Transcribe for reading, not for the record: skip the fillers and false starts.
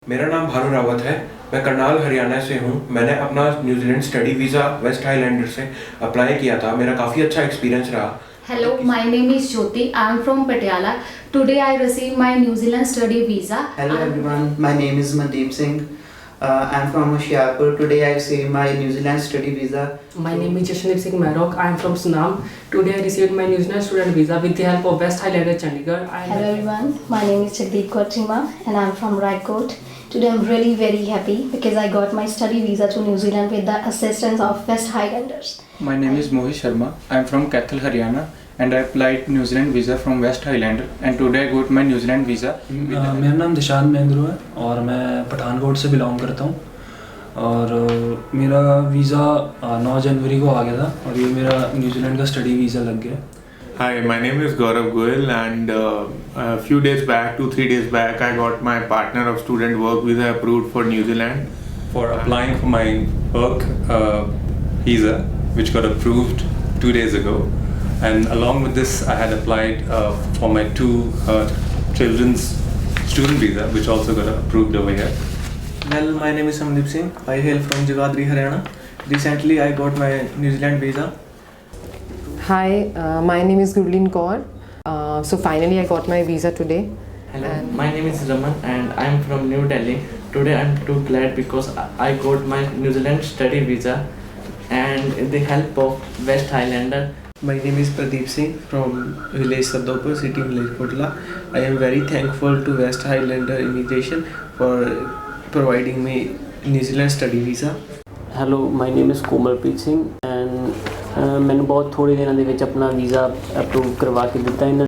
मेरा नाम भानु रावत है। मैं करनाल हरियाणा से हूँ। मैंने अपना New Zealand study visa West Highlander से अप्लाई किया था। मेरा काफ़ी अच्छा एक्सपीरियंस रहा। Hello, my name is Jyoti. I am from Patiala. Today I received my New Zealand study visa. Hello everyone, my name is Mandeep Singh. I am from Hoshiarpur. Today I received my New Zealand study visa. My name is Jashandeep Singh Marok. I am from Sunam. Today I received my New Zealand student visa with the help of West Highlander Chandigarh. Hello everyone, my name is Jagdeep Kaur Chima and I am from Raipur. Today I am really very happy because I got my study visa to New Zealand with the assistance of West Highlanders. My name is Mohit Sharma. I am from Kathal, Haryana and I applied New Zealand visa from West Highlander and today I got my New Zealand visa. मेरा नाम दिशान महेंद्र है और मैं पठानकोट से belong करता हूँ और मेरा वीज़ा 9 जनवरी को आ गया था और ये मेरा न्यूजीलैंड का स्टडी वीज़ा लग गया। Hi, my name is Gaurav Goyal and a few days back, 2-3 days back, I got my partner of student work visa approved for New Zealand. For applying for my work visa, which got approved 2 days ago, and along with this, I had applied for my 2 children's student visa, which also got approved over here. Well, my name is Samdeep Singh. I hail from Jagadri, Haryana. Recently, I got my New Zealand visa. Hi, my name is Gurleen Kaur. So finally I got my visa today. Hello, my name is Raman and I am from New Delhi. Today I am too glad because I got my New Zealand study visa and with the help of West Highlander. My name is Pradeep Singh from village Sadopur, city village Kotla. I am very thankful to West Highlander immigration for providing me New Zealand study visa. Hello, my name is Komalpreet Singh and ਮੈਨੂੰ ਬਹੁਤ ਥੋੜੇ ਦਿਨਾਂ ਦੇ ਵਿੱਚ ਆਪਣਾ visa approve ਕਰਵਾ ਕੇ ਦਿੱਤਾ ਇਹਨਾਂ